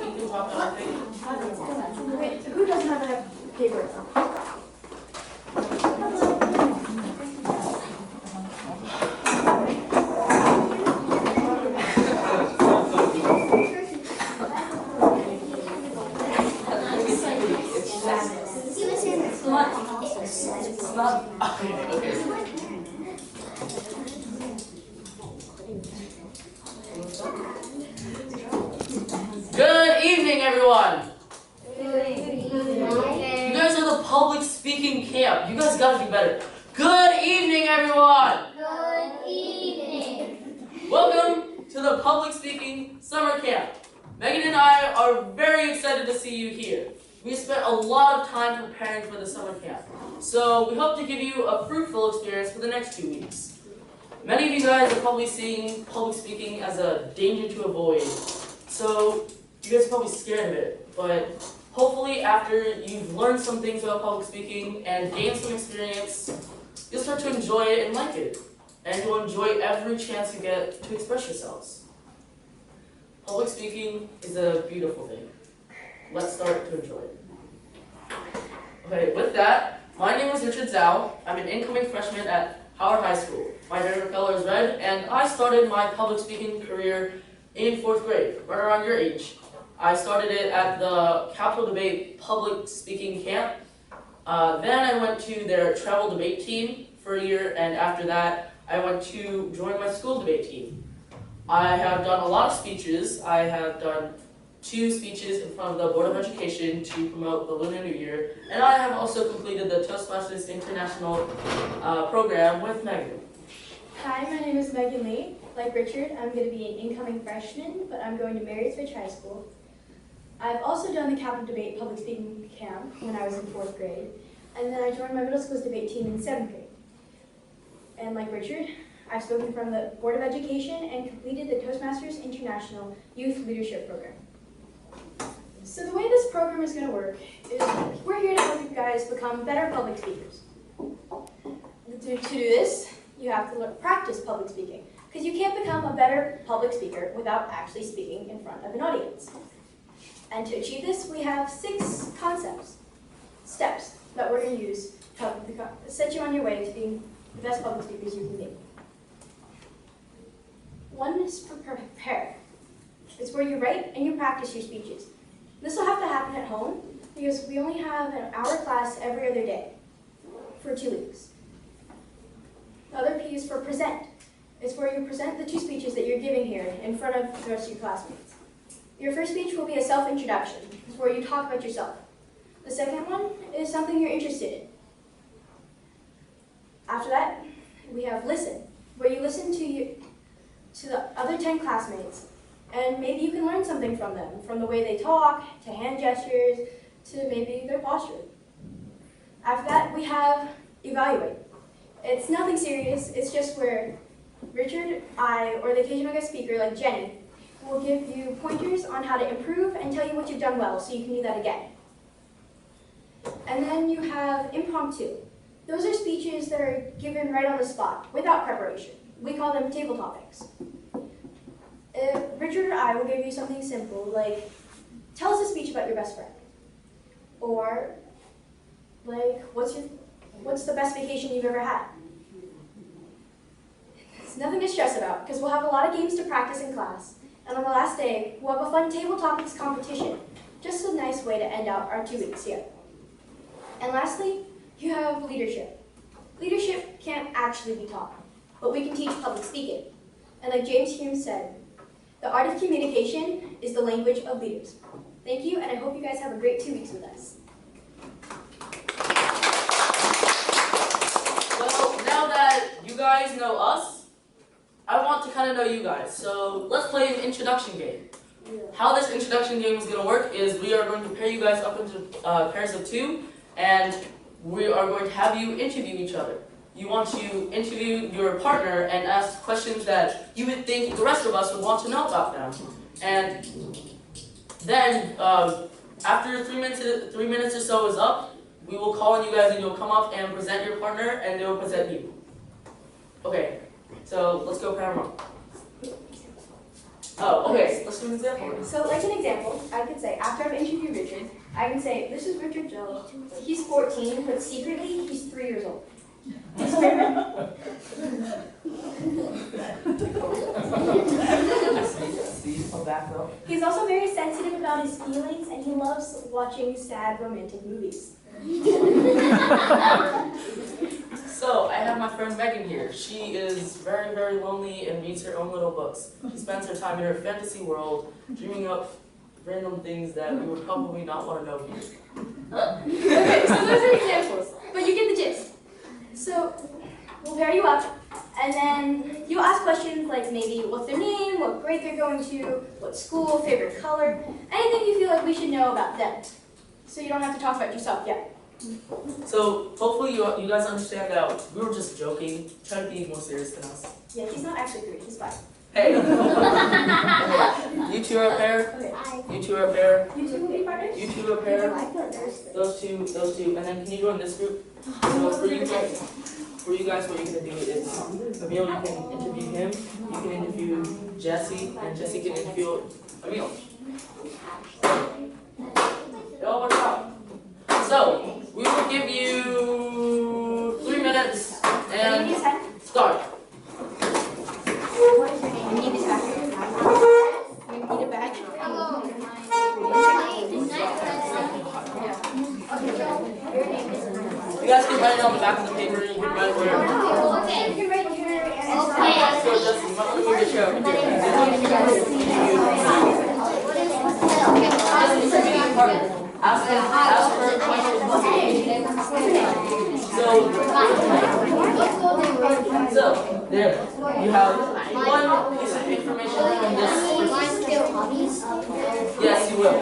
you can talk on things. Wait, who doesn't have enough paper? Good evening, everyone. You guys are the public speaking camp. You guys gotta do better. Good evening, everyone. Good evening. Welcome to the public speaking summer camp. Megan and I are very excited to see you here. We spent a lot of time preparing for the summer camp, so we hope to give you a fruitful experience for the next 2 weeks. Many of you guys are probably seeing public speaking as a danger to avoid, so you guys are probably scared of it, but hopefully after you've learned some things about public speaking and gained some experience, you'll start to enjoy it and like it, and you'll enjoy every chance you get to express yourselves. Public speaking is a beautiful thing. Let's start to enjoy it. Okay, with that, my name is Richard Zhao. I'm an incoming freshman at Howard High School. My favorite color is red, and I started my public speaking career in 4th grade, right around your age. I started it at the Capitol Debate Public Speaking Camp. Then I went to their travel debate team for a year, and after that, I went to join my school debate team. I have done a lot of speeches. I have done 2 speeches in front of the Board of Education to promote the Lunar New Year, and I have also completed the Toastmasters International program with Megan. Hi, my name is Megan Lee. Like Richard, I'm going to be an incoming freshman, but I'm going to Marys Ridge High School. I've also done the Capitol Debate Public Speaking Camp when I was in 4th grade, and then I joined my middle school's debate team in 7th grade. And like Richard, I've spoken from the Board of Education and completed the Toastmasters International Youth Leadership Program. So the way this program is going to work is we're here to help you guys become better public speakers. To do this, you have to practice public speaking, because you can't become a better public speaker without actually speaking in front of an audience. And to achieve this, we have 6 steps that we're going to use to set you on your way to being the best public speakers you can be. One is prepare. It's where you write and you practice your speeches. This will have to happen at home because we only have an hour class every other day for 2 weeks. The other P is for present. It's where you present the 2 speeches that you're giving here in front of the rest of your classmates. Your first speech will be a self-introduction. It's where you talk about yourself. The second one is something you're interested in. After that, we have listen, where you listen to the other 10 classmates, and maybe you can learn something from them, from the way they talk, to hand gestures, to maybe their posture. After that, we have evaluate. It's nothing serious, it's just where Richard, I, or the occasional guest speaker like Jenny, will give you pointers on how to improve and tell you what you've done well so you can do that again. And then you have impromptu. Those are speeches that are given right on the spot, without preparation. We call them table topics. Richard or I will give you something simple, like, tell us a speech about your best friend. Or, like, what's the best vacation you've ever had? It's nothing to stress about, because we'll have a lot of games to practice in class. And on the last day, we'll have a fun table topics competition. Just a nice way to end out our 2 weeks here. And lastly, you have leadership. Leadership can't actually be taught, but we can teach public speaking. And like James Hume said, the art of communication is the language of leaders. Thank you, and I hope you guys have a great 2 weeks with us. Well, now that you guys know us, I want to kind of know you guys. So let's play an introduction game. How this introduction game is going to work is we are going to pair you guys up into pairs of 2, and we are going to have you interview each other. You want to interview your partner and ask questions that you would think the rest of us would want to know about them. And then, after 3 minutes or so is up, we will call on you guys and you'll come up and present your partner and they will present you. Okay, so let's go pair them up. Oh, okay. Let's do an example. So, like an example, I could say, after I've interviewed Richard, I can say, this is Richard Jello. He's 14, but secretly, he's 3 years old. His favorite, See, I'll back up. he's also very sensitive about his feelings, and he loves watching sad romantic movies. So, I have my friend Megan here. She is very, very lonely and reads her own little books. She spends her time in her fantasy world, dreaming up random things that we would probably not want to know here. Okay, so those are examples, but you get the gist. So, we'll pair you up, and then you'll ask questions like maybe what's their name, what grade they're going to, what school, favorite color, anything you feel like we should know about them. So you don't have to talk about yourself yet. So, hopefully you guys understand that we were just joking. Try to be more serious than us. Yeah, he's not actually 3, he's 5. Hey! You two are a pair. Okay. You two are a pair. You two will be partners? You two are a pair. Those two, and then can you go in this group? So for you guys, what you're gonna do is Emil, you can interview him, you can interview Jesse, and Jesse can interview Emil. It all works out. So we will give you 3 minutes and start. What is your name? You need this badge. You need a badge. Hello. You guys can write it on the back of the paper, you can write wherever. Okay. You can write here and Okay. So Jesse, you might want to move your chair over here. Ask her questions. So, there, you have one piece of information from this. Yes, you will.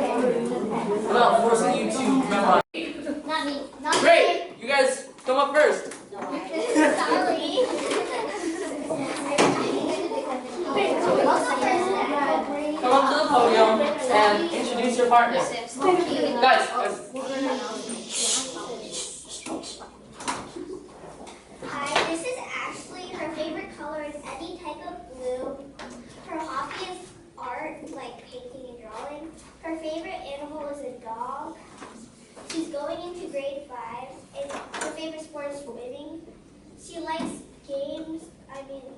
I'm not forcing you to memorize. Not me. Not me. Great! You guys come up first. Sorry. Come up to the podium and introduce your partner. Guys, Hi, this is Ashley. Her favorite color is any type of blue. Her hobby is art, like painting and drawing. Her favorite animal is a dog. She's going into grade 5, and her favorite sport is swimming. She likes games,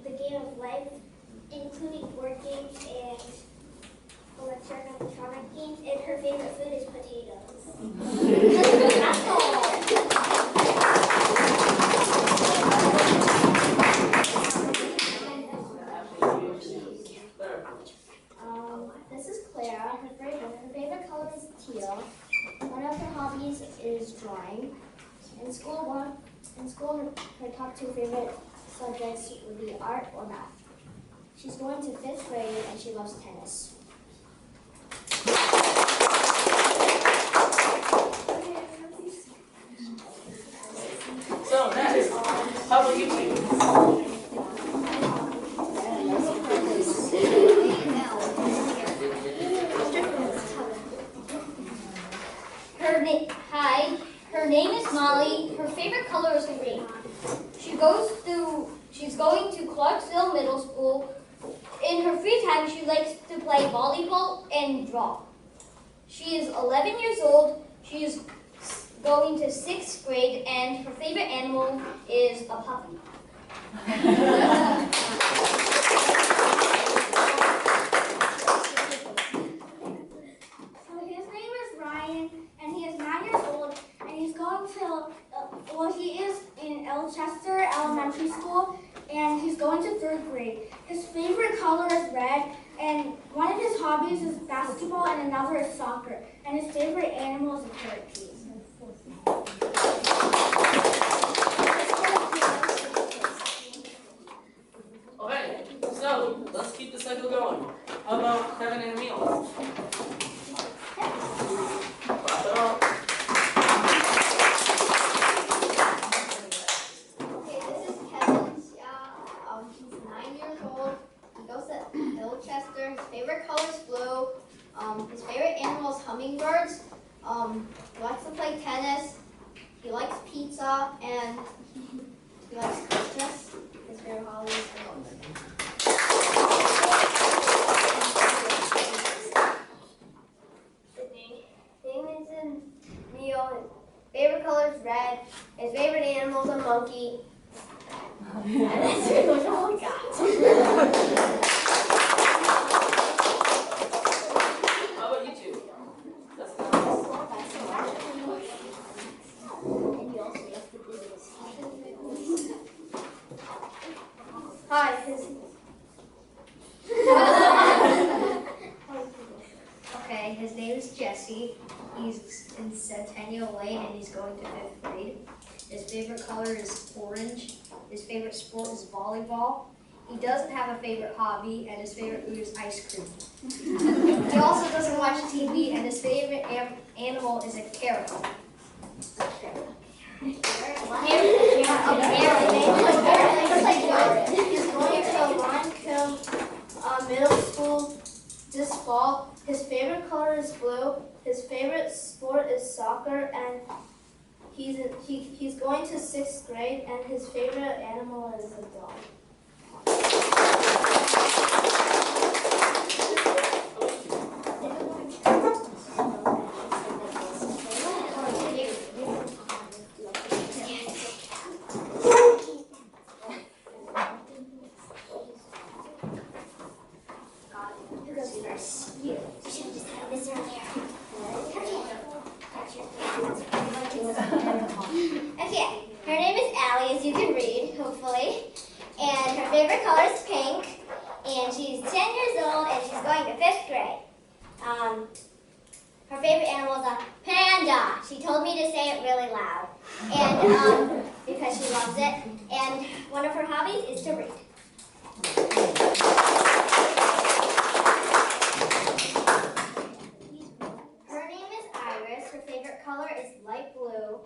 the game of life, including board games and electronic games, and her favorite food is potatoes. That's all. This is Clara. Her favorite color is teal. One of her hobbies is drawing. In school, her top 2 favorite subjects would be art or math. She's going to 5th grade and she loves tennis. so next, how about you two? Her name is Molly. Her favorite color is green. She's going to Clarksville Middle School. In her free time, she likes to play volleyball and draw. She is 11 years old. She is going to 6th grade, and her favorite animal is a puppy. So his name is Ryan, and he is 9 years old, and he's going to, he is in Elchester Elementary School, and he's going to 3rd grade. His favorite color is red, and one of his hobbies is basketball, and another is soccer, and his favorite animal is a parakeet. Okay, so let's keep the cycle going. How about Kevin and Emil? Clap it up. Okay, this is Kevin. He's 9 years old. He goes to Ilchester. His favorite color is blue. His favorite animal is hummingbirds. He likes to play tennis. He likes pizza, and he likes Christmas. His favorite holiday is Halloween. color is red. His favorite animal is a monkey. And that's pretty much all I got. How about you two? Hi, Okay, his name is Jesse. He's in Centennial Lane and he's going to 5th grade. His favorite color is orange. His favorite sport is volleyball. He doesn't have a favorite hobby and his favorite food is ice cream. He also doesn't watch TV and his favorite animal is a carrot. He's going to Ronco Middle School this fall. His favorite color is blue. His favorite sport is soccer, and he's going to 6th grade. And his favorite animal is a dog. Who goes first? You. You should have just had this earlier. Okay, her name is Allie, as you can read, hopefully. And her favorite color is pink. And she's 10 years old and she's going to 5th grade. Her favorite animal is a panda. She told me to say it really loud. And because she loves it. And one of her hobbies is to read. Her name is Iris. Her favorite color is light blue.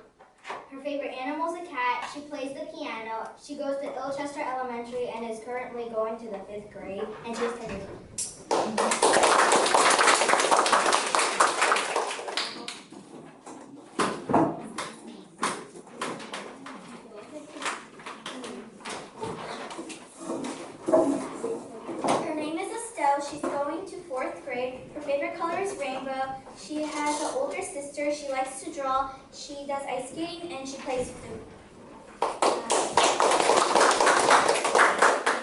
Her favorite animal is a cat. She plays the piano. She goes to Ilchester Elementary and is currently going to the 5th grade. And she's 10 years old. Her name is Estelle. She's going to 4th grade. Her favorite color is rainbow. She has an older sister. She likes to draw. She does ice skating and she plays flute.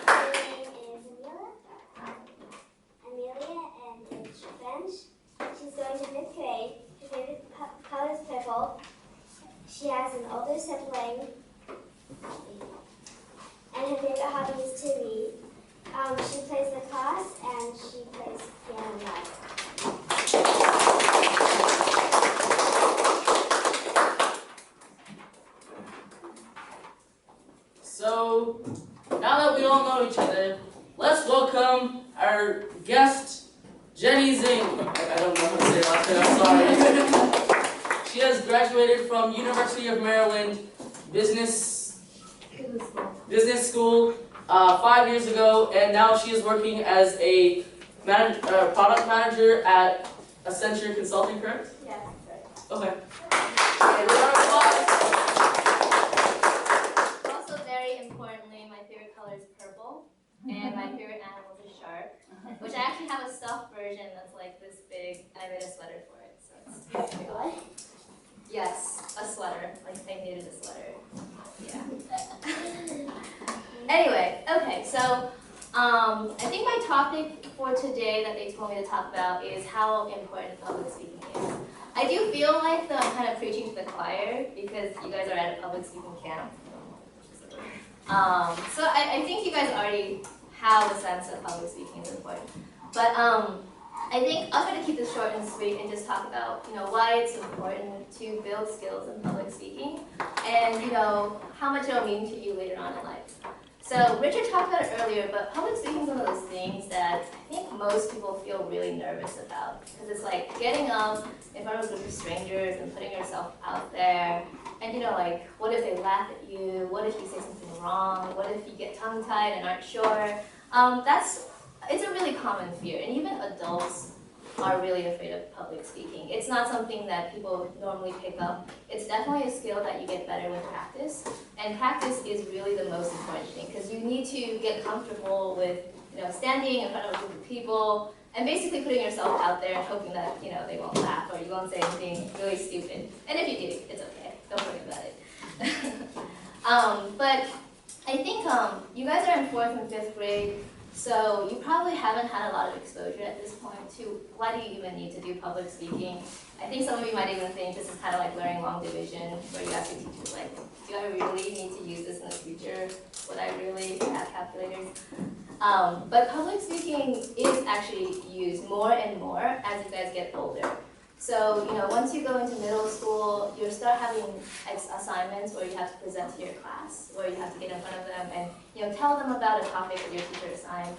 Her name is Amelia, and it's French. She's going to 5th grade. Her favorite color is purple. She has an older sibling. And her favorite hobby is to read. She plays lacrosse and she plays piano live. So, now that we all know each other, let's welcome our guest, Jenny Zing. I don't know how to say her last name, I'm sorry. She has graduated from University of Maryland Business School 5 years ago, and now she is working as a product manager at Accenture Consulting, correct? Yeah. Okay. And round of applause. Also, very importantly, my favorite color is purple, and my favorite animal is a shark, which I actually have a stuffed version that's like this big, and I made a sweater for it. So it's pretty cool. Yes, a sweater. Like I needed a sweater. Yeah. Anyway, okay, so I think my topic for today that they told me to talk about is how important public speaking is. I do feel like I'm kind of preaching to the choir because you guys are at a public speaking camp. So I think you guys already have a sense of public speaking is important. But I think I'll try to keep this short and sweet and just talk about, why it's important to build skills in public speaking and, how much it'll mean to you later on in life. So Richard talked about it earlier, but public speaking is one of those things that I think most people feel really nervous about. Because it's like getting up in front of a group of strangers and putting yourself out there. And what if they laugh at you? What if you say something wrong? What if you get tongue-tied and aren't sure? It's a really common fear, and even adults are really afraid of public speaking. It's not something that people normally pick up. It's definitely a skill that you get better with practice, and practice is really the most important thing because you need to get comfortable with standing in front of a group of people, and basically putting yourself out there and hoping that, you know, they won't laugh or you won't say anything really stupid. And if you do, it's okay. Don't worry about it. But I think you guys are in 4th and 5th grade, so you probably haven't had a lot of exposure at this point to why do you even need to do public speaking. I think some of you might even think this is kind of like learning long division, where you ask your teacher, like, do I really need to use this in the future? Would I really have calculators? But public speaking is actually used more and more as you guys get older. So, you know, once you go into middle school, you'll start having assignments where you have to present to your class, where you have to get in front of them and, you know, tell them about a topic that your teacher assigned.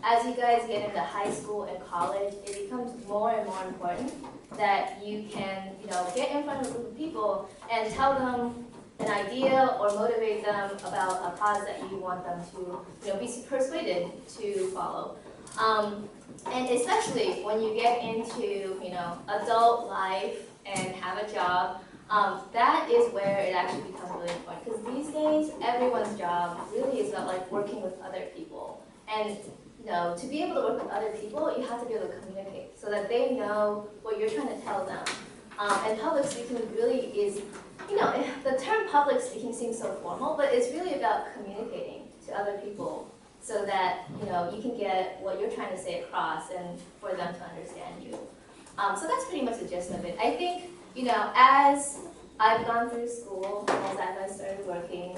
As you guys get into high school and college, it becomes more and more important that you can, you know, get in front of a group of people and tell them an idea or motivate them about a cause that you want them to, you know, be persuaded to follow. And especially when you get into, you know, adult life and have a job, that is where it actually becomes really important. Because these days, everyone's job really is about like working with other people. And you know, to be able to work with other people, you have to be able to communicate so that they know what you're trying to tell them. And public speaking really is, you know, the term public speaking seems so formal, but it's really about communicating to other people so that, you know, you can get what you're trying to say across and for them to understand you. So that's pretty much the gist of it. I think, you know, as I've gone through school, as I started working,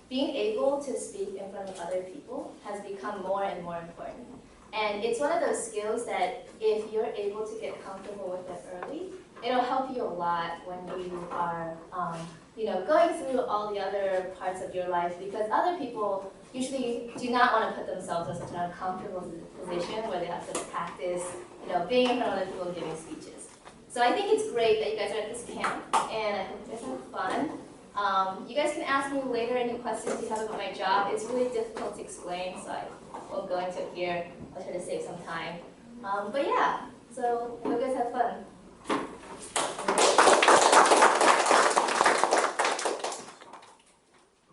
being able to speak in front of other people has become more and more important. And it's one of those skills that if you're able to get comfortable with it early, it'll help you a lot when you are, you know, going through all the other parts of your life, because other people usually do not want to put themselves in such an uncomfortable position where they have to practice, you know, being in front of other people and giving speeches. So I think it's great that you guys are at this camp, and I hope you guys have fun. You guys can ask me later any questions you have about my job. It's really difficult to explain, so I won't go into it here. I'll try to save some time. But yeah, so I hope you guys have fun.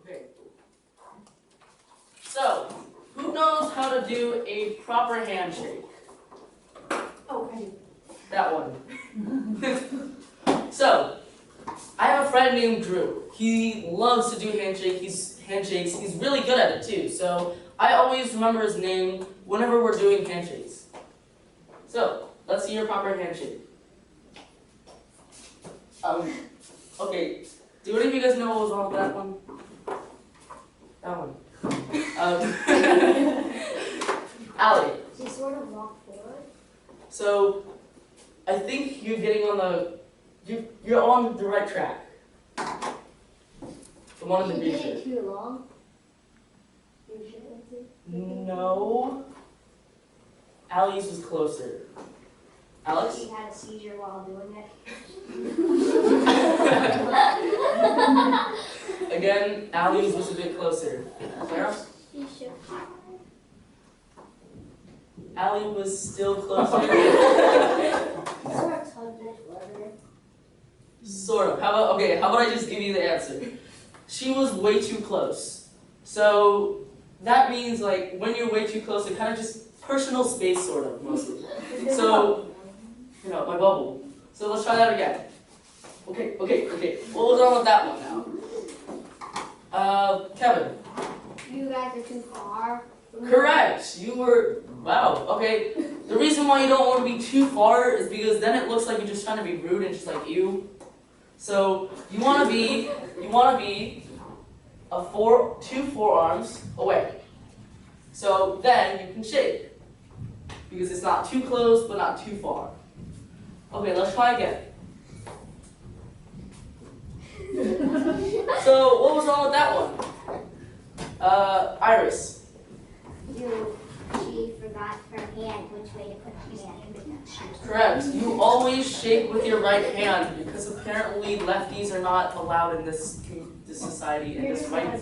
Okay. So, who knows how to do a proper handshake? Oh, I do. That one. So, I have a friend named Drew. He loves to do handshakes. He's really good at it too. So, I always remember his name whenever we're doing handshakes. So, let's see your proper handshake. Okay. Do any of you guys know what was wrong with that one? That one. Allie. You sort of walk forward. So, I think you're getting on the, you're on the right track. The one in the green shirt. Too long. No. Allie's was closer. Alex? She had a seizure while doing it. Again, Allie's was a bit closer. Sarah? You should. Allie was still closer. Sort of. How about I just give you the answer? She was way too close. So that means like when you're way too close, it kind of just personal space sort of mostly. So, you know, my bubble. So let's try that again. Okay. What was wrong with that one now? Kevin. You guys are too far. Correct. You were, wow, okay. The reason why you don't want to be too far is because then it looks like you're just trying to be rude and just like you. So you want to be two forearms away. So then you can shake. Because it's not too close but not too far. Okay, let's try again. So what was wrong with that one? Iris. She forgot her hand, which way to put her hand. Correct. You always shake with your right hand because apparently lefties are not allowed in this society. In this right.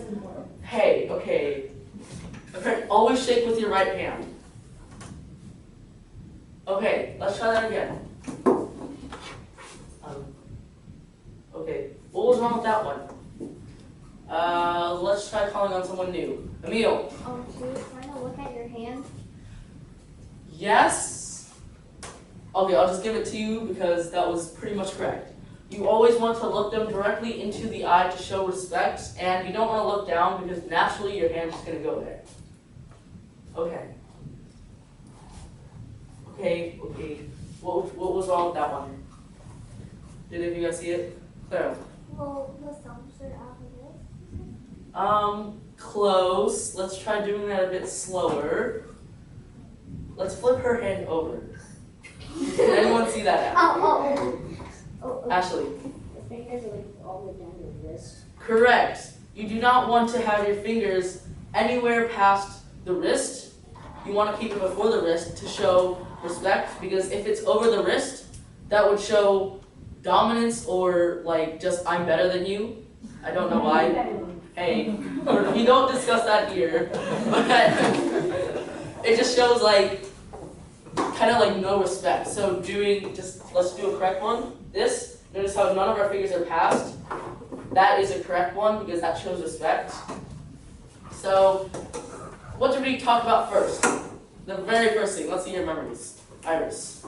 Hey, okay. Always shake with your right hand. Okay, let's try that again. Okay, what was wrong with that one? Let's try calling on someone new. Emil. Oh, so you're trying to look at your hand? Yes. Okay, I'll just give it to you because that was pretty much correct. You always want to look them directly into the eye to show respect, and you don't want to look down because naturally your hand's just going to go there. Okay. Okay. What was wrong with that one? Did any of you guys see it? Clara. Well, the thumbs are out of it. Close. Let's try doing that a bit slower. Let's flip her hand over. Did anyone see that? Ashley. The fingers are like all the way down your wrist. Correct. You do not want to have your fingers anywhere past the wrist. You want to keep it before the wrist to show respect, because if it's over the wrist, that would show dominance or like just I'm better than you. I don't know why. Hey, we don't discuss that here. But it just shows like kind of like no respect. So let's do a correct one. Notice how none of our fingers are passed. That is a correct one because that shows respect. So what did we talk about first? The very first thing. Let's see your memories. Iris.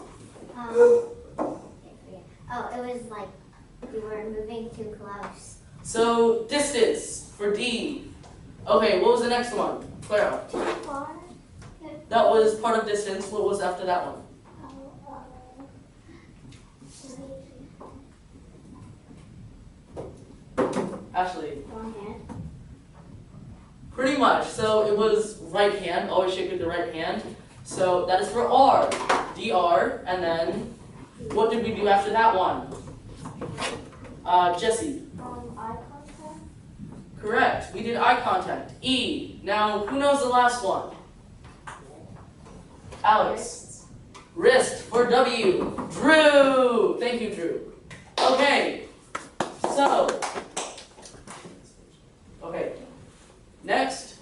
Oh, it was like we were moving too close. So distance for D. Okay, what was the next one? Clara. Too far? That was part of distance. What was after that one? Ashley. Wrong hand. Pretty much. So it was right hand. Always shake with the right hand. So that is for R. DR. And then what did we do after that one? Jesse. Eye contact. Correct. We did eye contact. E. Now, who knows the last one? Alex. Wrist for W. Drew. Thank you, Drew. Okay. So. Okay. Next.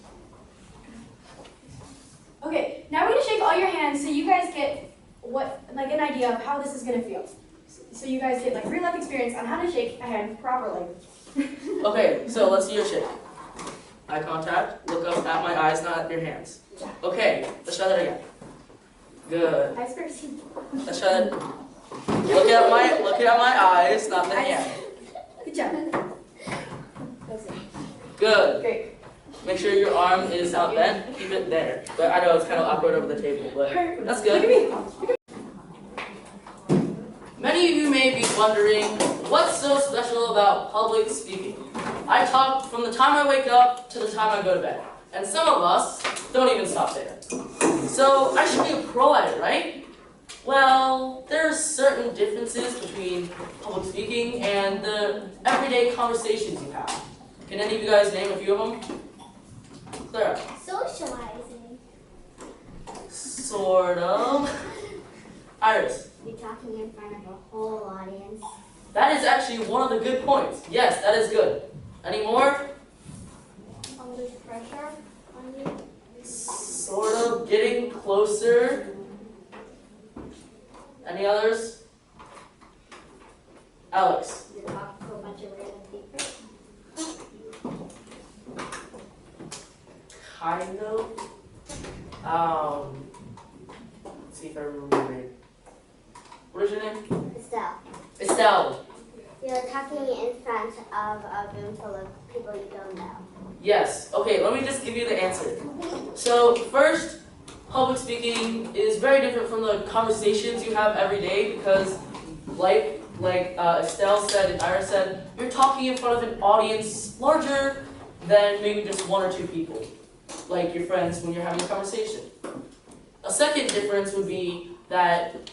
Okay, now we're gonna shake all your hands so you guys get an idea of how this is gonna feel. So you guys get like real life experience on how to shake a hand properly. Okay, so let's see your shake. Eye contact. Look up at my eyes, not at your hands. Okay, let's try that again. Good. Eyes first. Let's try that. Look at my eyes, not the hand. Good job. Good. Great. Make sure your arm is not bent. Keep it there. But I know it's kind of awkward over the table, but that's Look at good. me. Many of you may be wondering, what's so special about public speaking? I talk from the time I wake up to the time I go to bed. And some of us don't even stop there. So I should be a pro at it, right? Well, there are certain differences between public speaking and the everyday conversations you have. Can any of you guys name a few of them? Clara. Socializing. Sort of. Iris. You're talking in front of a whole audience. That is actually one of the good points. Yes, that is good. Any more? There's pressure on you. Sort of getting closer. Any others? Alex. You talk to a bunch of random people. Kind of. Let's see if I remember your name. What is your name? Estelle. Estelle. You're talking in front of a room full of people you don't know. Yes. Okay, let me just give you the answer. So first, public speaking is very different from the conversations you have every day because like Estelle said and Iris said, you're talking in front of an audience larger than maybe just one or two people, like your friends when you're having a conversation. A second difference would be that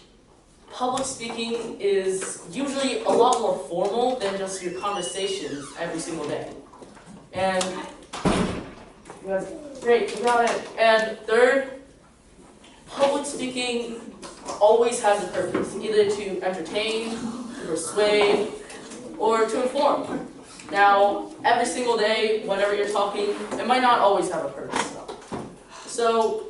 public speaking is usually a lot more formal than just your conversations every single day. And great, you got it. And third, public speaking always has a purpose, either to entertain, to persuade, or to inform. Now, every single day, whenever you're talking, it might not always have a purpose though. So,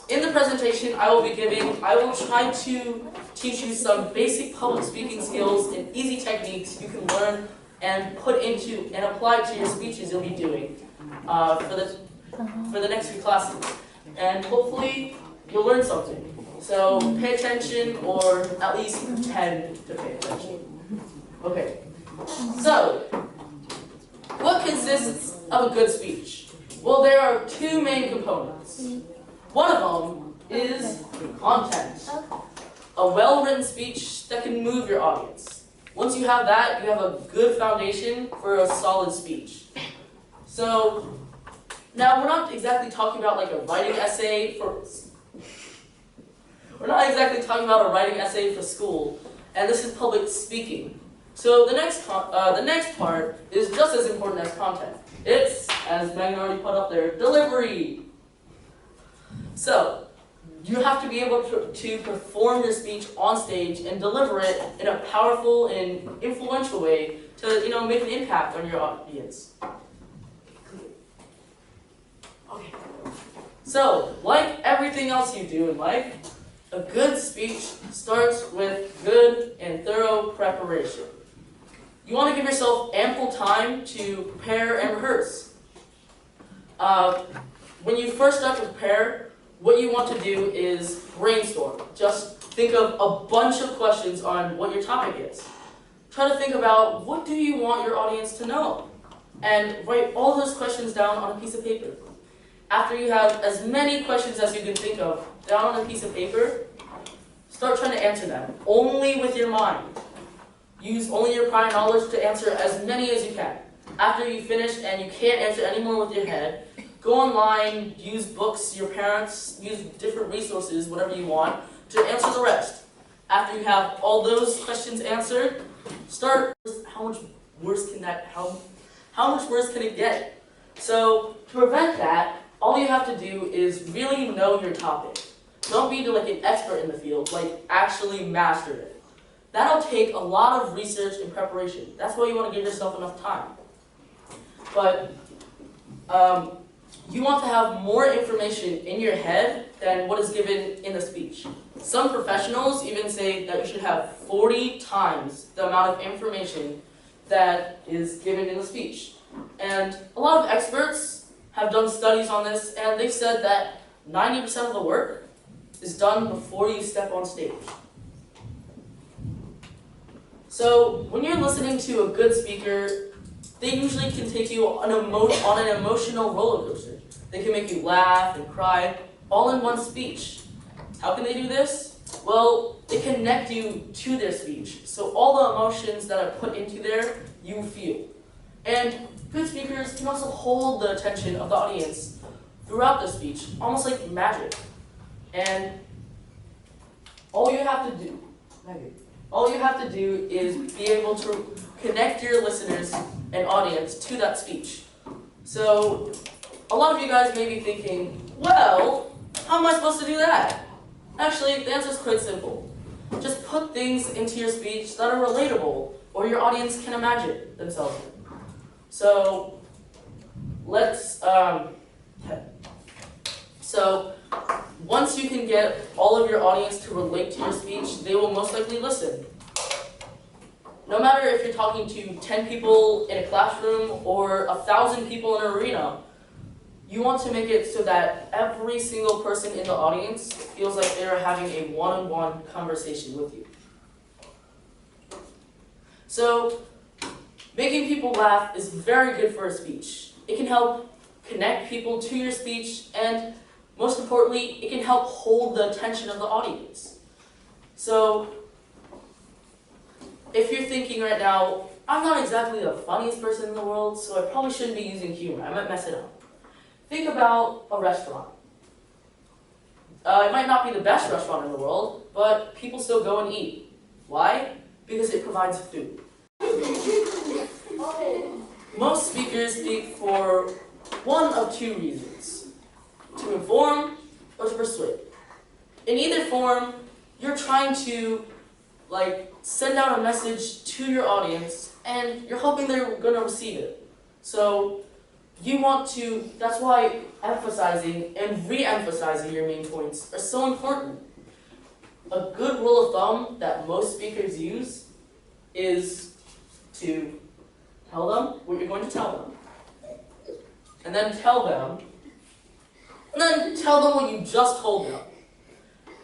in the presentation I will try to teach you some basic public speaking skills and easy techniques you can learn and put into and apply to your speeches you'll be doing for the next few classes. And hopefully you'll learn something. So pay attention, or at least pretend to pay attention. Okay, so what consists of a good speech? Well, there are two main components. One of them is content. A well-written speech that can move your audience. Once you have that, you have a good foundation for a solid speech. So, now we're not exactly talking about like a writing essay for... We're not exactly talking about a writing essay for school, and this is public speaking. So the next part is just as important as content. It's, as Megan already put up there, delivery. So, you have to be able to perform your speech on stage and deliver it in a powerful and influential way to, make an impact on your audience. Okay. So, like everything else you do in life, a good speech starts with good and thorough preparation. You want to give yourself ample time to prepare and rehearse. When you first start to prepare, what you want to do is brainstorm. Just think of a bunch of questions on what your topic is. Try to think about what do you want your audience to know, and write all those questions down on a piece of paper. After you have as many questions as you can think of down on a piece of paper, start trying to answer them, only with your mind. Use only your prior knowledge to answer as many as you can. After you finish and you can't answer any more with your head, go online, use books, your parents, use different resources, whatever you want, to answer the rest. After you have all those questions answered, start, how much worse can it get? So, to prevent that, all you have to do is really know your topic. Don't be like an expert in the field, like actually master it. That'll take a lot of research and preparation. That's why you want to give yourself enough time. But you want to have more information in your head than what is given in the speech. Some professionals even say that you should have 40 times the amount of information that is given in the speech. And a lot of experts have done studies on this, and they've said that 90% of the work is done before you step on stage. So when you're listening to a good speaker, they usually can take you on an emotional roller coaster. They can make you laugh and cry, all in one speech. How can they do this? Well, they connect you to their speech. So all the emotions that are put into there, you feel. And good speakers can also hold the attention of the audience throughout the speech, almost like magic. And all you have to do is be able to connect your listeners and audience to that speech. So, a lot of you guys may be thinking, well, how am I supposed to do that? Actually, the answer is quite simple. Just put things into your speech that are relatable, or your audience can imagine themselves in. So, once you can get all of your audience to relate to your speech, they will most likely listen. No matter if you're talking to 10 people in a classroom or 1,000 people in an arena, you want to make it so that every single person in the audience feels like they are having a one-on-one conversation with you. So, making people laugh is very good for a speech. It can help connect people to your speech, and most importantly, it can help hold the attention of the audience. So, if you're thinking right now, I'm not exactly the funniest person in the world, so I probably shouldn't be using humor. I might mess it up. Think about a restaurant. It might not be the best restaurant in the world, but people still go and eat. Why? Because it provides food. Most speakers speak for one of two reasons: to inform or to persuade. In either form, you're trying to send out a message to your audience, and you're hoping they're going to receive it. So that's why emphasizing and re-emphasizing your main points are so important. A good rule of thumb that most speakers use is to tell them what you're going to tell them. And then tell them what you just told them.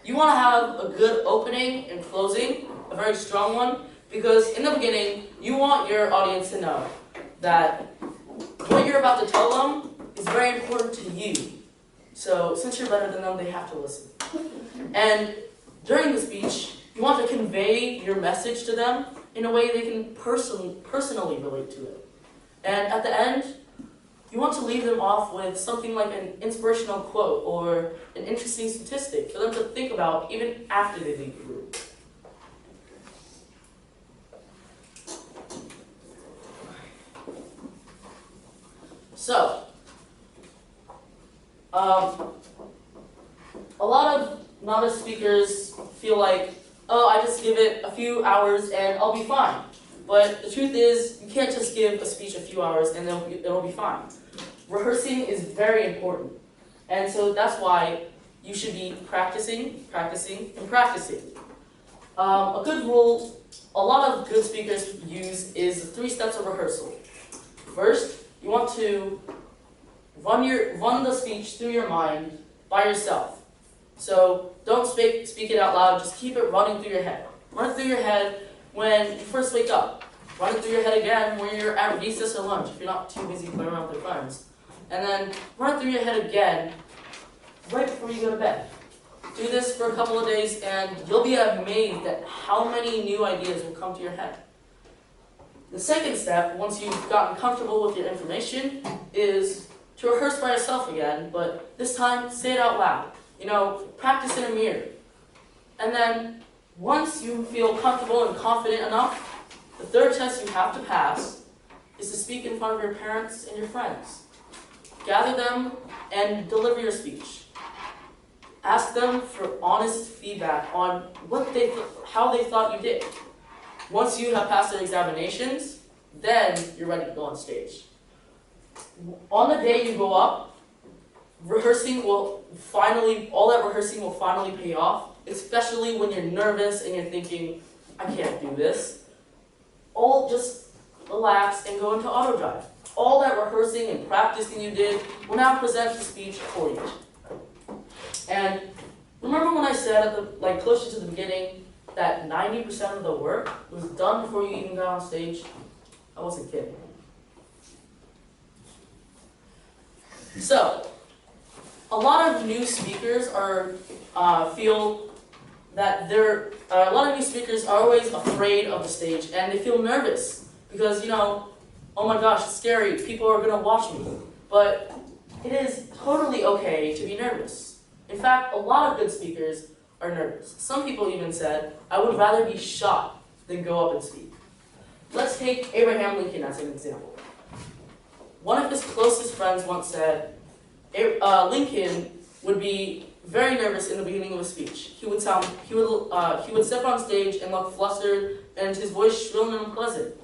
you want to have a good opening and closing, a very strong one, because in the beginning, you want your audience to know that what you're about to tell them is very important to you. So since you're better than them, they have to listen. And during the speech, you want to convey your message to them in a way they can personally relate to it. And at the end, you want to leave them off with something like an inspirational quote or an interesting statistic for them to think about even after they leave the room. So, a lot of novice speakers feel like, oh, I just give it a few hours and I'll be fine. But the truth is, you can't just give a speech a few hours and it'll be fine. Rehearsing is very important. And so that's why you should be practicing, practicing, and practicing. A good rule a lot of good speakers use is the 3 steps of rehearsal. First, you want to run the speech through your mind by yourself. So don't speak it out loud, just keep it running through your head. Run it through your head when you first wake up. Run it through your head again when you're at recess or lunch, if you're not too busy playing around with your friends. And then run it through your head again right before you go to bed. Do this for a couple of days and you'll be amazed at how many new ideas will come to your head. The second step, once you've gotten comfortable with your information, is to rehearse by yourself again, but this time say it out loud. Practice in a mirror. And then once you feel comfortable and confident enough, the third test you have to pass is to speak in front of your parents and your friends. Gather them and deliver your speech. Ask them for honest feedback on how they thought you did. Once you have passed their examinations, then you're ready to go on stage. On the day you go up, all that rehearsing will finally pay off, especially when you're nervous and you're thinking, I can't do this. Just relax and go into auto drive. All that rehearsing and practicing you did will now present the speech for you. And remember when I said closer to the beginning that 90% of the work was done before you even got on stage? I wasn't kidding. So, a lot of new speakers feel that a lot of new speakers are always afraid of the stage and they feel nervous because, oh my gosh, it's scary, people are going to watch me. But it is totally okay to be nervous. In fact, a lot of good speakers are nervous. Some people even said, I would rather be shot than go up and speak. Let's take Abraham Lincoln as an example. One of his closest friends once said, Lincoln would be very nervous in the beginning of a speech. He would step on stage and look flustered and his voice shrill and unpleasant.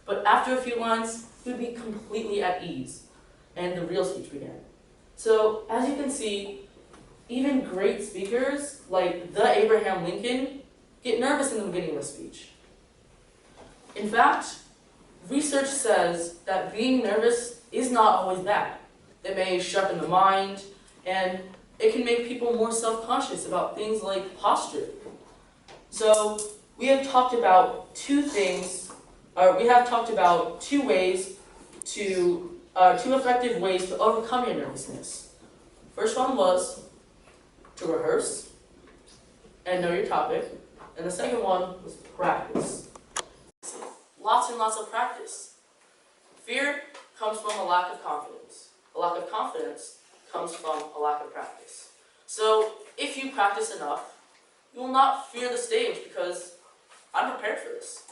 But after a few lines, he would be completely at ease and the real speech began. So, as you can see, even great speakers, like the Abraham Lincoln, get nervous in the beginning of a speech. In fact, research says that being nervous is not always bad. It may sharpen the mind, and it can make people more self-conscious about things like posture. So, we have talked about two effective ways to overcome your nervousness. First one was to rehearse and know your topic, and the second one was practice. Lots and lots of practice. Fear comes from a lack of confidence. A lack of confidence comes from a lack of practice. So if you practice enough, you will not fear the stage because I'm prepared for this.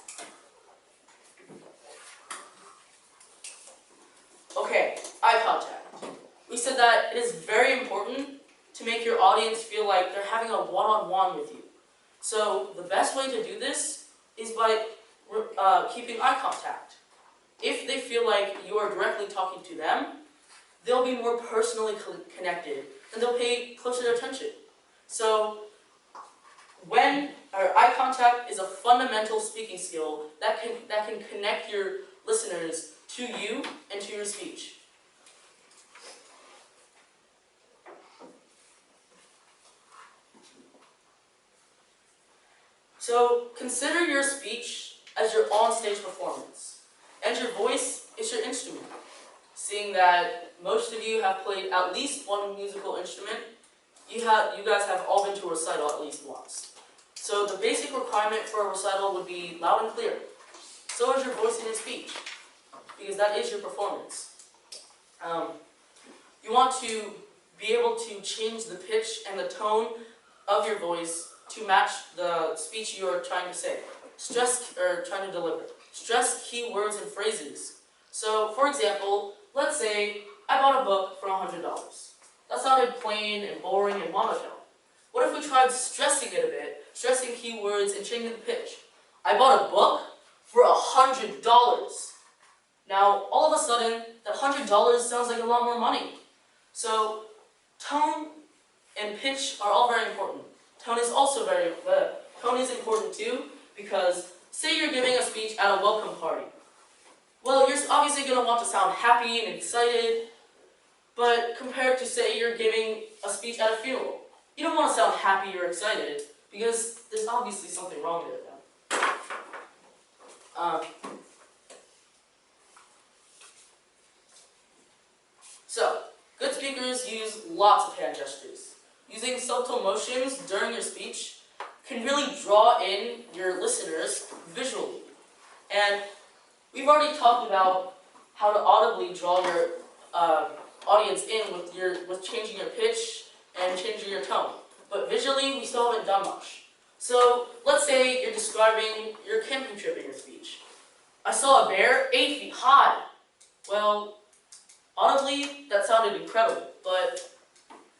Okay, eye contact. We said that it is very important to make your audience feel like they're having a one-on-one with you. So the best way to do this is by keeping eye contact. If they feel like you are directly talking to them, they'll be more personally connected and they'll pay closer attention. So eye contact is a fundamental speaking skill that can connect your listeners to you and to your speech. So consider your speech as your on-stage performance, and your voice is your instrument. Seeing that most of you have played at least one musical instrument, you guys have all been to a recital at least once. So the basic requirement for a recital would be loud and clear. So is your voice in your speech, because that is your performance. You want to be able to change the pitch and the tone of your voice to match the speech you are trying to say, trying to deliver. Stress key words and phrases. So, for example, let's say I bought a book for $100. That sounded plain and boring and monotone. What if we tried stressing it a bit, stressing keywords and changing the pitch? I bought a book for $100. Now, all of a sudden, that $100 sounds like a lot more money. So, tone and pitch are all very important. Tone is also tone is important too, because say you're giving a speech at a welcome party. Well, you're obviously going to want to sound happy and excited, but compared to say you're giving a speech at a funeral, you don't want to sound happy or excited, because there's obviously something wrong there then. So, good speakers use lots of hand gestures. Using subtle motions during your speech can really draw in your listeners visually. And we've already talked about how to audibly draw your audience in with changing your pitch and changing your tone. But visually, we still haven't done much. So let's say you're describing your camping trip in your speech. I saw a bear 8 feet high. Well, audibly, that sounded incredible, but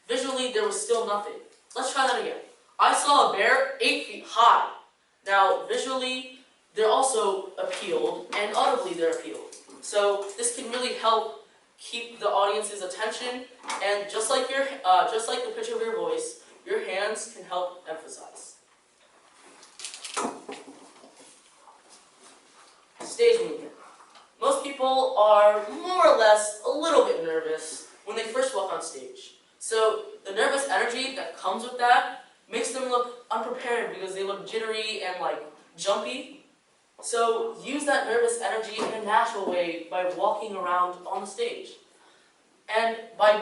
visually, there was still nothing. Let's try that again. I saw a bear 8 feet high. Now, visually, they're also appealed, and audibly, they're appealed. So this can really help keep the audience's attention, and just like the pitch of your voice, your hands can help emphasize. Stage movement. Most people are more or less a little bit nervous when they first walk on stage. So the nervous energy that comes with that makes them look unprepared because they look jittery and jumpy. So use that nervous energy in a natural way by walking around on the stage. And by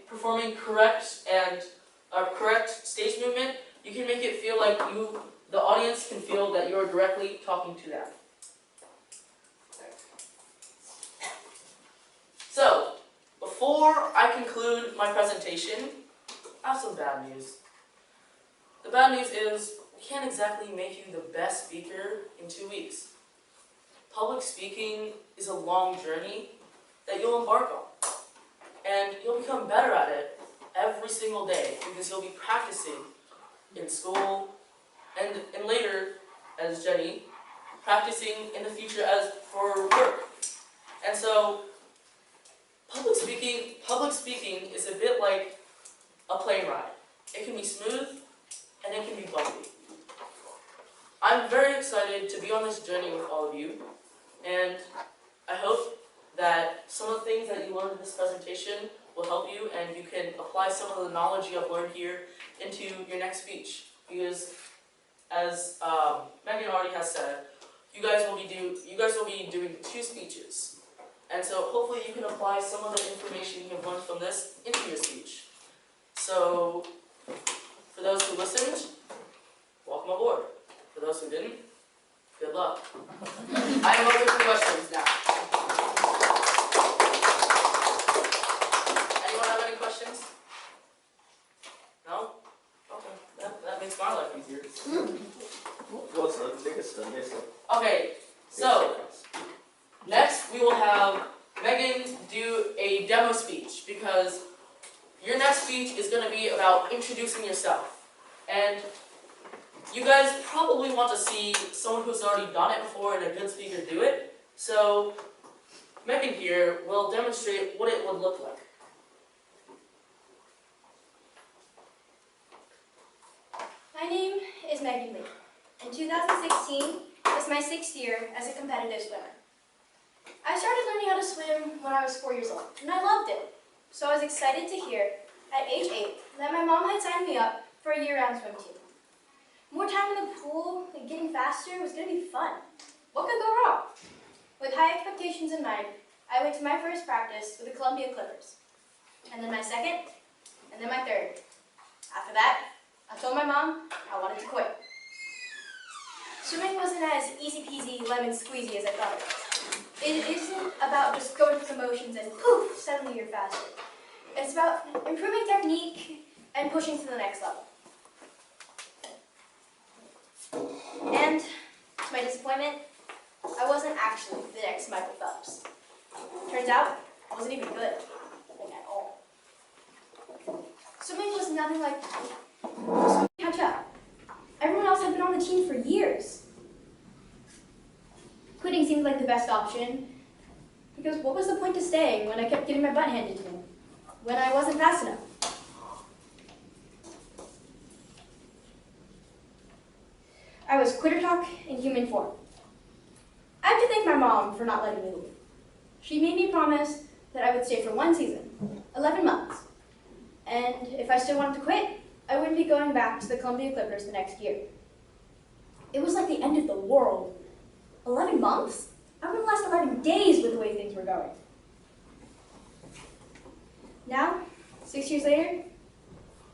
performing correct stage movement, you can make it feel like the audience can feel that you're directly talking to them. So, before I conclude my presentation, I have some bad news. The bad news is, we can't exactly make you the best speaker in 2 weeks. Public speaking is a long journey that you'll embark on. And you'll become better at it every single day because you'll be practicing in school and later, as Jenny, practicing in the future as for work. And so, public speaking is a bit like a plane ride. It can be smooth and it can be bumpy. I'm very excited to be on this journey with all of you, and I hope that some of the things that you learned in this presentation will help you and you can apply some of the knowledge you have learned here into your next speech. Because as Megan already has said, you guys will be doing 2 speeches. And so hopefully you can apply some of the information you have learned from this into your speech. So for those who listened, welcome aboard. For those who didn't, good luck. I am open for questions now. Anyone have any questions? No? Okay, that makes my life easier. What's the biggest thing? Okay, so next we will have Megan do a demo speech, because your next speech is going to be about introducing yourself. And you guys probably want to see someone who's already done it before and a good speaker do it. So Megan here will demonstrate what it would look like. My name is Megan Lee. In 2016 was my 6th year as a competitive swimmer. I started learning how to swim when I was 4 years old, and I loved it. So I was excited to hear, at age 8, that my mom had signed me up for a year-round swim team. More time in the pool and getting faster was going to be fun. What could go wrong? With high expectations in mind, I went to my first practice with the Columbia Clippers, and then my second, and then my third. After that, I told my mom I wanted to quit. Swimming wasn't as easy peasy lemon squeezy as I thought it was. It isn't about just going through the motions and poof, suddenly you're faster. It's about improving technique and pushing to the next level. And to my disappointment, I wasn't actually the next Michael Phelps. Turns out, I wasn't even good at all. Swimming was nothing like swimming catch up. Everyone else had been on the team for years. Quitting seemed like the best option, because what was the point of staying when I kept getting my butt handed to me, when I wasn't fast enough? I was quitter talk in human form. I have to thank my mom for not letting me leave. She made me promise that I would stay for one season, 11 months. And if I still wanted to quit, I wouldn't be going back to the Columbia Clippers the next year. It was like the end of the world. 11 months? I wouldn't last 11 days with the way things were going. Now, 6 years later,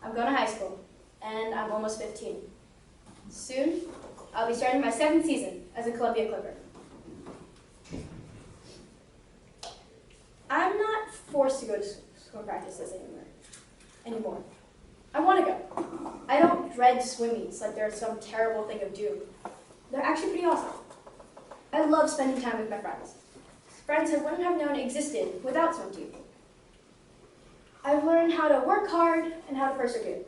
I'm going to high school, and I'm almost 15. Soon, I'll be starting my 7th season as a Columbia Clipper. I'm not forced to go to swim practices anymore. I want to go. I don't dread swim meets like they're some terrible thing of doom. They're actually pretty awesome. I love spending time with my friends. Friends I wouldn't have known existed without swim team. I've learned how to work hard and how to persevere.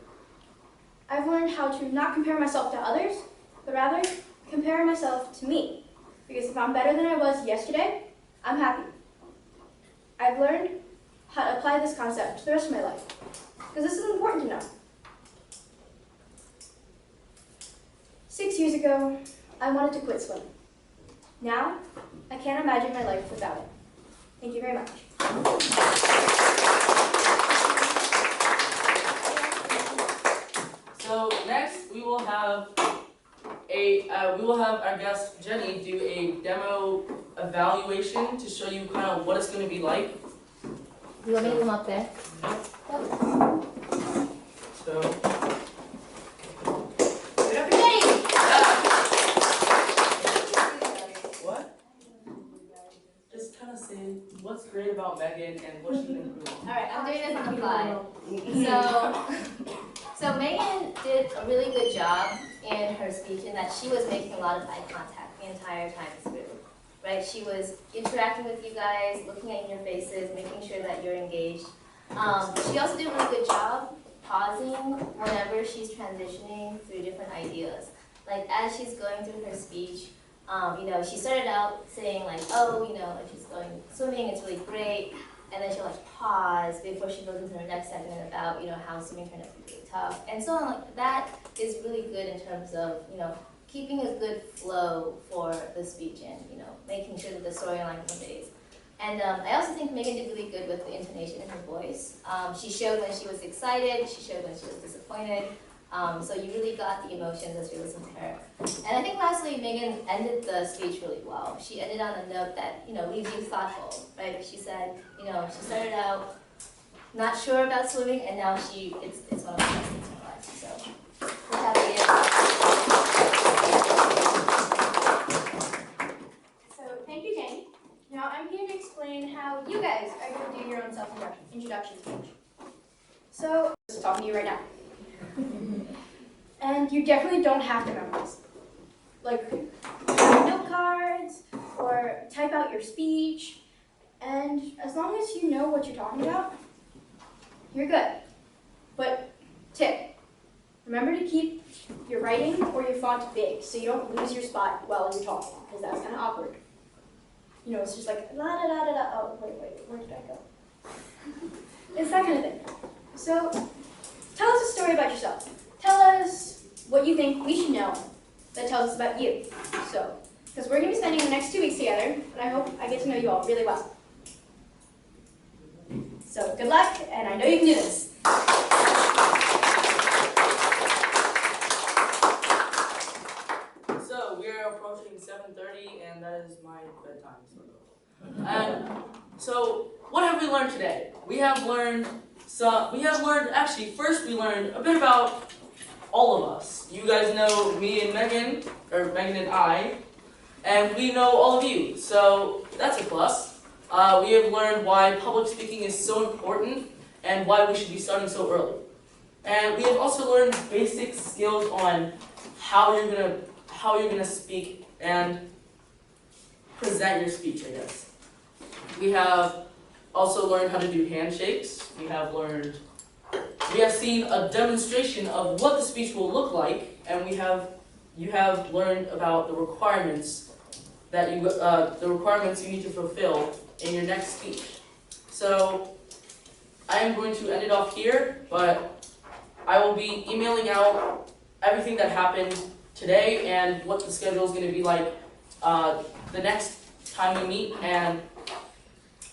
I've learned how to not compare myself to others, but rather compare myself to me. Because if I'm better than I was yesterday, I'm happy. I've learned how to apply this concept to the rest of my life, because this is important to know. 6 years ago, I wanted to quit swimming. Now, I can't imagine my life without it. Thank you very much. So next we will have our guest Jenny do a demo evaluation to show you kind of what it's going to be like. You want me to come up there? So. What? Just kind of say what's great about Megan and what she can improve on. Alright, I'm doing this on the fly. So Megan did a really good job in her speech in that she was making a lot of eye contact the entire time through. Right? She was interacting with you guys, looking at your faces, making sure that you're engaged. She also did a really good job pausing whenever she's transitioning through different ideas. Like as she's going through her speech, she started out saying like, oh, like she's going swimming, it's really great. And then she'll like pause before she goes into her next segment about, how swimming turned out to be really tough. And so on, like that is really good in terms of, keeping a good flow for the speech and, making sure that the storyline conveys. And I also think Megan did really good with the intonation in her voice. She showed when she was excited, she showed when she was disappointed. So you really got the emotions as you listened to her. And I think lastly, Megan ended the speech really well. She ended on a note that, leaves you thoughtful, right? She said, she started out not sure about swimming, and now it's one of the best things in her life. So we're happy. So thank you, Jenny. Now I'm here to explain how you guys are going to do your own self-introduction speech. So, I'm talking to you right now. And you definitely don't have to memorize. Like, note cards, or type out your speech, and as long as you know what you're talking about, you're good. But, tip, remember to keep your writing or your font big so you don't lose your spot while you're talking, because that's kind of awkward. It's just like, la da da da da, oh, wait, where did I go? It's that kind of thing. So, tell us a story about yourself. Tell us what you think we should know that tells us about you. So, because we're going to be spending the next 2 weeks together, and I hope I get to know you all really well. So, good luck, and I know you can do this. we're approaching 7:30, and that is my bedtime, sort of. And so, what have we learned today? We have learned actually, first we learned a bit about all of us. You guys know me and Megan, or Megan and I, and we know all of you, so that's a plus. We have learned why public speaking is so important and why we should be starting so early. And we have also learned basic skills on how you're gonna speak and present your speech, I guess. We have also learned how to do handshakes. We have seen a demonstration of what the speech will look like, and you have learned about the requirements you need to fulfill in your next speech. So I am going to end it off here, but I will be emailing out everything that happened today and what the schedule is going to be like the next time we meet. And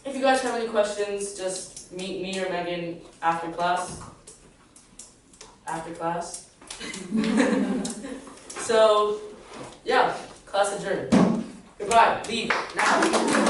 if you guys have any questions, just meet me or Megan after class. So, yeah, class adjourned. Goodbye. Leave now.